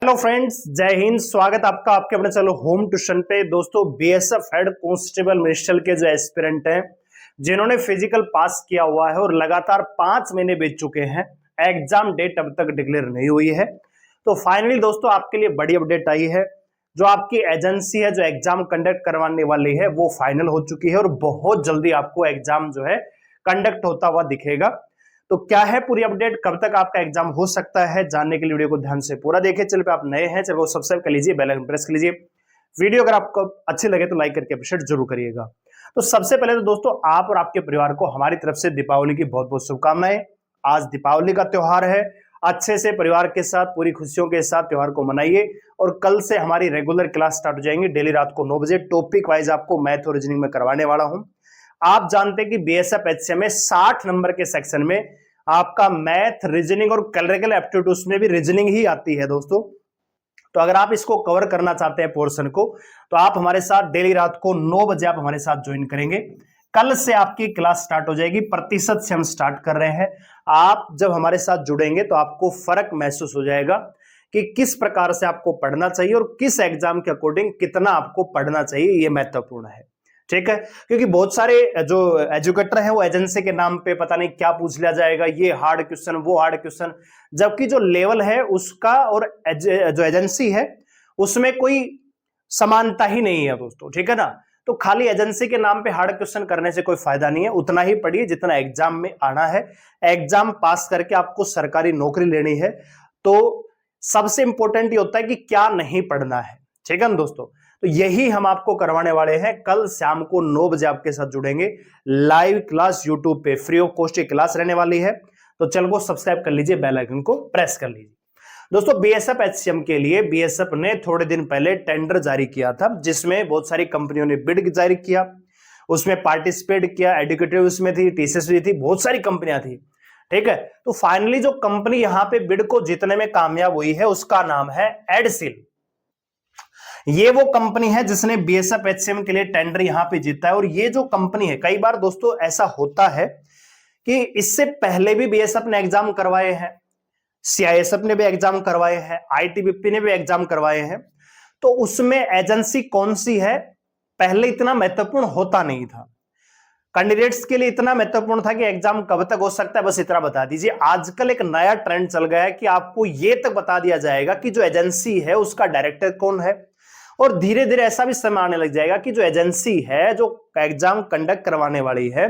Hello friends, जय हिंद। स्वागत आपका आपके अपने चलो होम ट्यूशन पे। दोस्तों, बीएसएफ हेड कांस्टेबल मिनिस्टर के जो एस्पिरेंट हैं जिन्होंने फिजिकल पास किया हुआ है और लगातार 5 महीने बीत चुके हैं, एग्जाम डेट अब तक डिक्लेयर नहीं हुई है। तो फाइनली दोस्तों आपके लिए बड़ी अपडेट आई है। जो आपकी एजेंसी है जो एग्जाम कंडक्ट करवाने वाली है वो फाइनल हो चुकी है और बहुत जल्दी आपको एग्जाम जो है कंडक्ट होता हुआ दिखेगा। तो क्या है पूरी अपडेट, कब तक आपका एग्जाम हो सकता है, जानने के लिए वीडियो को ध्यान से पूरा देखिए। चलो पे आप नए हैं, चलो सब्सक्राइब कर लीजिए, बेल आइकन प्रेस कर लीजिए। वीडियो अगर आपको अच्छी लगे तो लाइक करके अप्रिशिएट जरूर करिएगा। तो सबसे पहले तो दोस्तों आप और आपके परिवार को हमारी तरफ से दीपावली की बहुत बहुत शुभकामनाएं। आज दीपावली का त्योहार है, अच्छे से परिवार के साथ पूरी खुशियों के साथ त्योहार को मनाइए। और कल से हमारी रेगुलर क्लास स्टार्ट हो जाएंगी डेली रात को 9 बजे। टॉपिक वाइज आपको मैथ और रीजनिंग में करवाने वाला हूं। आप जानते हैं कि बीएसएफ एचसीएम में 60 नंबर के सेक्शन में आपका मैथ, रीजनिंग और कैलकुलस एप्टीट्यूड, उसमें भी रीजनिंग ही आती है दोस्तों। तो अगर आप इसको कवर करना चाहते हैं पोर्शन को, तो आप हमारे साथ डेली रात को 9 बजे आप हमारे साथ ज्वाइन करेंगे। कल से आपकी क्लास स्टार्ट हो जाएगी, प्रतिशत से हम स्टार्ट कर रहे हैं। आप जब हमारे साथ जुड़ेंगे तो आपको फर्क महसूस हो जाएगा कि किस प्रकार से आपको पढ़ना चाहिए और किस एग्जाम के अकॉर्डिंग कितना आपको पढ़ना चाहिए। यह महत्वपूर्ण है, ठीक है। क्योंकि बहुत सारे जो एजुकेटर हैं वो एजेंसी के नाम पे पता नहीं क्या पूछ लिया जाएगा, ये हार्ड क्वेश्चन वो हार्ड क्वेश्चन, जबकि जो लेवल है उसका और जो एजेंसी है उसमें कोई समानता ही नहीं है दोस्तों, ठीक है ना। तो खाली एजेंसी के नाम पे हार्ड क्वेश्चन करने से कोई फायदा नहीं है। उतना ही पढ़िए जितना एग्जाम में आना है। एग्जाम पास करके आपको सरकारी नौकरी लेनी है, तो सबसे इंपॉर्टेंट ये होता है कि क्या नहीं पढ़ना है, ठीक है ना दोस्तों। तो यही हम आपको करवाने वाले हैं। कल शाम को 9 बजे आपके साथ जुड़ेंगे। लाइव क्लास यूट्यूब पे फ्री ऑफ कॉस्ट की क्लास रहने वाली है। तो चैनल को सब्सक्राइब कर लीजिए, बेल आइकन को प्रेस कर लीजिए। दोस्तों, बीएसएफ एचसीएम के लिए बीएसएफ ने थोड़े दिन पहले टेंडर जारी किया था, जिसमें बहुत सारी कंपनियों ने बिड जारी किया, उसमें पार्टिसिपेट किया। एडुकेटिव उसमें थी, टीसीएस भी थी, बहुत सारी कंपनियां थी, ठीक है। तो फाइनली जो कंपनी यहां पे बिड को जीतने में कामयाब हुई है उसका नाम है एडसिल। ये वो कंपनी है जिसने बीएसएफ एचसीएम के लिए टेंडर यहां पे जीता है। और ये जो कंपनी है, कई बार दोस्तों ऐसा होता है कि इससे पहले भी बीएसएफ ने एग्जाम करवाए हैं, सीआईएसएफ ने भी एग्जाम करवाए हैं, आईटीबीपी ने भी एग्जाम करवाए हैं। तो उसमें एजेंसी कौन सी है पहले इतना महत्वपूर्ण होता नहीं था। कैंडिडेट्स के लिए इतना महत्वपूर्ण था कि एग्जाम कब तक हो सकता है बस इतना बता दीजिए। आजकल एक नया ट्रेंड चल गया है कि आपको यह तक बता दिया जाएगा कि जो एजेंसी है उसका डायरेक्टर कौन है। और धीरे धीरे ऐसा भी समय आने लग जाएगा कि जो एजेंसी है जो एग्जाम कंडक्ट करवाने वाली है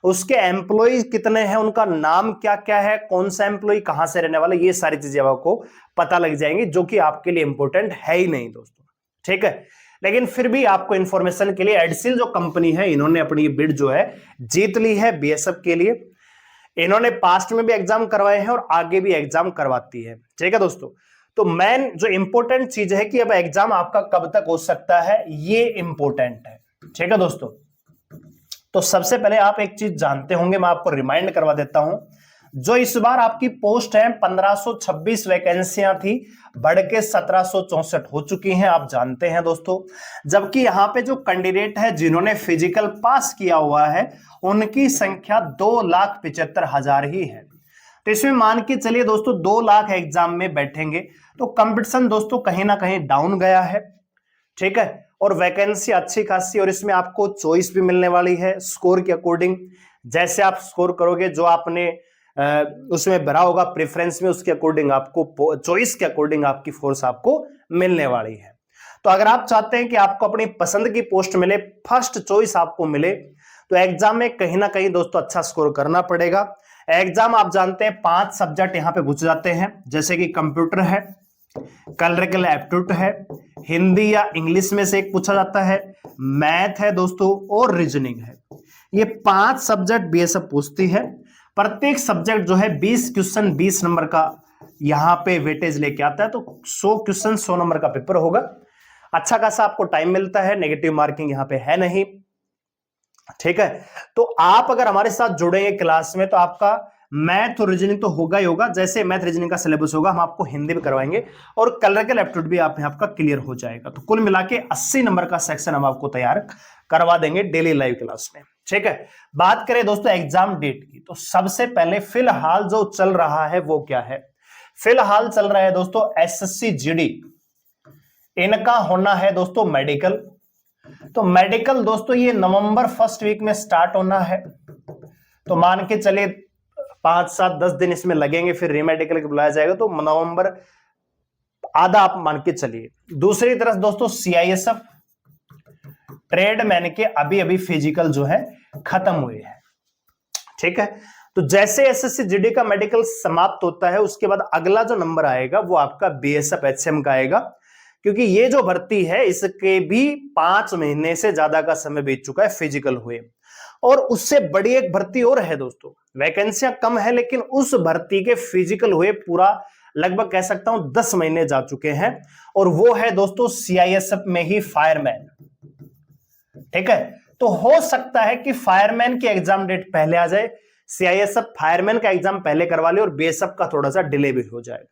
उसके एम्प्लॉय कितने हैं, उनका नाम क्या क्या है, कौन सा एम्प्लॉय कहां से रहने वाला, ये सारी चीजें आपको पता लग जाएंगी, जो कि आपके लिए इंपॉर्टेंट है ही नहीं दोस्तों, ठीक है। लेकिन फिर भी आपको इंफॉर्मेशन के लिए एडसिल जो कंपनी है इन्होंने अपनी बिड जो है जीत ली है बीएसएफ के लिए। इन्होंने पास्ट में भी एग्जाम करवाए हैं और आगे भी एग्जाम करवाती है, ठीक है दोस्तों। तो मेन जो इंपॉर्टेंट चीज है कि अब एग्जाम आपका कब तक हो सकता है, ये इंपॉर्टेंट है, ठीक है दोस्तों। तो सबसे पहले आप एक चीज जानते होंगे, मैं आपको रिमाइंड करवा देता हूं। जो इस बार आपकी पोस्ट है 1526 वैकेंसियां थी, बढ़ के 1764 हो चुकी हैं, आप जानते हैं दोस्तों। जबकि यहां पे जो कैंडिडेट है जिन्होंने फिजिकल पास किया हुआ है उनकी संख्या 2,75,000 ही है। तो इसमें मान के चलिए दोस्तों 2 लाख एग्जाम में बैठेंगे, तो कंपटीशन दोस्तों कहीं ना कहीं डाउन गया है, ठीक है। और वैकेंसी अच्छी खासी, और इसमें आपको चॉइस भी मिलने वाली है स्कोर के अकॉर्डिंग। जैसे आप स्कोर करोगे, जो आपने उसमें भरा होगा प्रेफरेंस में, उसके अकॉर्डिंग आपको चॉइस के अकॉर्डिंग आपकी फोर्स आपको मिलने वाली है। तो अगर आप चाहते हैं कि आपको अपनी पसंद की पोस्ट मिले, फर्स्ट चॉइस आपको मिले, तो एग्जाम में कहीं ना कहीं दोस्तों अच्छा स्कोर करना पड़ेगा। एग्जाम आप जानते हैं 5 सब्जेक्ट यहां पे पूछे जाते हैं, जैसे कि कंप्यूटर है, कैलकुलस एप्टीट्यूड है, हिंदी या इंग्लिश में से एक पूछा जाता है, मैथ है दोस्तों, और रीजनिंग है। ये 5 सब्जेक्ट बीएसएफ पूछती है। प्रत्येक सब्जेक्ट जो है 20 क्वेश्चन 20 नंबर का यहां पे वेटेज लेके आता है। तो 100 क्वेश्चन 100 नंबर का पेपर होगा। अच्छा खासा आपको टाइम मिलता है, नेगेटिव मार्किंग यहां पे है नहीं, ठीक है। तो आप अगर हमारे साथ जुड़ेंगे क्लास में तो आपका मैथ और रीजनिंग तो होगा ही होगा। जैसे मैथ रीजनिंग का सिलेबस होगा हम आपको हिंदी में करवाएंगे, और कैलकुलस एप्टीट्यूड भी आपका क्लियर हो जाएगा। तो कुल मिला के 80 नंबर का सेक्शन हम आपको तैयार करवा देंगे डेली लाइव क्लास में, ठीक है। बात करें दोस्तों एग्जाम डेट की, तो सबसे पहले फिलहाल जो चल रहा है वो क्या है। फिलहाल चल रहा है दोस्तों एसएससी जीडी, इनका होना है दोस्तों मेडिकल। तो मेडिकल दोस्तों ये नवंबर फर्स्ट वीक में स्टार्ट होना है, तो मान के चलिए 5, 7, 10 दिन इसमें लगेंगे, फिर रीमेडिकल के बुलाया जाएगा, तो नवंबर आधा आप मान के चलिए। दूसरी तरफ दोस्तों सीआईएसएफ ट्रेडमैन के अभी अभी फिजिकल जो है खत्म हुए हैं, ठीक है। तो जैसे एसएससी जीडी का मेडिकल समाप्त होता है, उसके बाद अगला जो नंबर आएगा वो आपका बीएसएफ एचएम का आएगा, क्योंकि ये जो भर्ती है इसके भी 5 महीने से ज्यादा का समय बीत चुका है फिजिकल हुए। और उससे बड़ी एक भर्ती और है दोस्तों, वैकेंसियां कम है लेकिन उस भर्ती के फिजिकल हुए पूरा लगभग कह सकता हूं 10 महीने जा चुके हैं, और वो है दोस्तों सीआईएसएफ में ही फायरमैन, ठीक है। तो हो सकता है कि फायरमैन की एग्जाम डेट पहले आ जाए, सीआईएसएफ फायरमैन का एग्जाम पहले करवा ले और बीएसएफ का थोड़ा सा डिले भी हो जाए।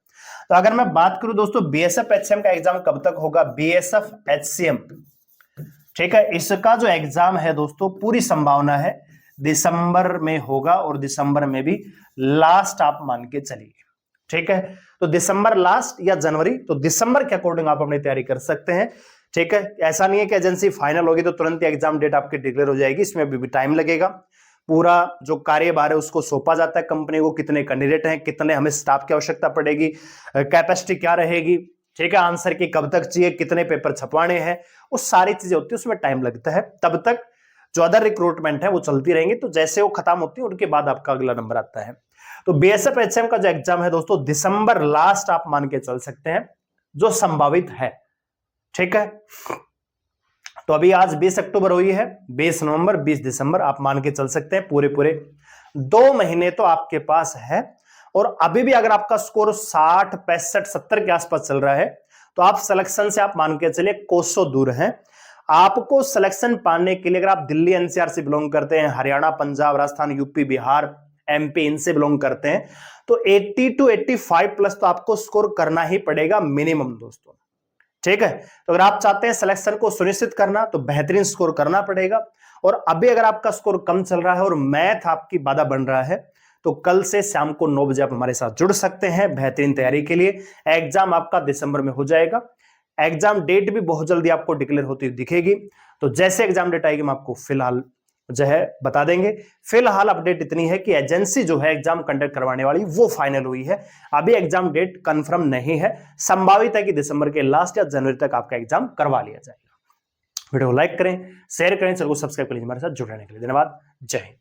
तो अगर मैं बात करूं दोस्तों बीएसएफ एचसीएम का एग्जाम कब तक होगा, बीएसएफ एचसीएम, ठीक है, इसका जो एग्जाम है दोस्तों पूरी संभावना है दिसंबर में होगा, और दिसंबर में भी लास्ट आप मान के चलिए, ठीक है। तो दिसंबर लास्ट या जनवरी, तो दिसंबर के अकॉर्डिंग आप अपनी तैयारी कर सकते हैं, ठीक है। ऐसा नहीं है कि एजेंसी फाइनल होगी तो तुरंत एग्जाम डेट आपकी डिक्लेयर हो जाएगी, इसमें अभी भी टाइम लगेगा। पूरा जो कार्यभार है उसको सौंपा जाता है कंपनी को, कितने कैंडिडेट हैं, कितने हमें स्टाफ की आवश्यकता पड़ेगी, कैपेसिटी क्या रहेगी, ठीक है, आंसर की कब तक चाहिए, कितने पेपर छपवाने हैं, वो सारी चीजें होती है, उसमें टाइम लगता है। तब तक जो अदर रिक्रूटमेंट है वो चलती रहेंगी, तो जैसे वो खत्म होती है उनके बाद आपका अगला नंबर आता है। तो बीएसएफ एचएम का जो एग्जाम है दोस्तों दिसंबर लास्ट आप मान के चल सकते हैं, जो संभावित है, ठीक है। तो अभी आज 20 अक्टूबर हुई है, 20 नवंबर 20 दिसंबर आप मान के चल सकते हैं, पूरे 2 महीने तो आपके पास है। और अभी भी अगर आपका स्कोर 60, 65, 70 के आसपास चल रहा है तो आप सिलेक्शन से आप मान के चलिए कोसों दूर हैं। आपको सिलेक्शन पाने के लिए अगर आप दिल्ली एनसीआर से बिलोंग करते हैं, हरियाणा, पंजाब, राजस्थान, यूपी, बिहार, एमपी इनसे बिलोंग करते हैं, तो 80 to 85 प्लस तो आपको स्कोर करना ही पड़ेगा मिनिमम दोस्तों, ठीक है। तो अगर आप चाहते हैं सिलेक्शन को सुनिश्चित करना तो बेहतरीन स्कोर करना पड़ेगा। और अभी अगर आपका स्कोर कम चल रहा है और मैथ आपकी बाधा बन रहा है, तो कल से शाम को 9 बजे आप हमारे साथ जुड़ सकते हैं बेहतरीन तैयारी के लिए। एग्जाम आपका दिसंबर में हो जाएगा, एग्जाम डेट भी बहुत जल्दी आपको डिक्लेयर होती दिखेगी। तो जैसे एग्जाम डेट आएगी हम आपको फिलहाल जो है बता देंगे। फिलहाल अपडेट इतनी है कि एजेंसी जो है एग्जाम कंडक्ट करवाने वाली वो फाइनल हुई है, अभी एग्जाम डेट कंफर्म नहीं है, संभावित है कि दिसंबर के लास्ट या जनवरी तक आपका एग्जाम करवा लिया जाएगा। वीडियो को लाइक करें, शेयर करें, चैनल को सब्सक्राइब करें, हमारे साथ जुड़ने के लिए धन्यवाद। जय हिंद।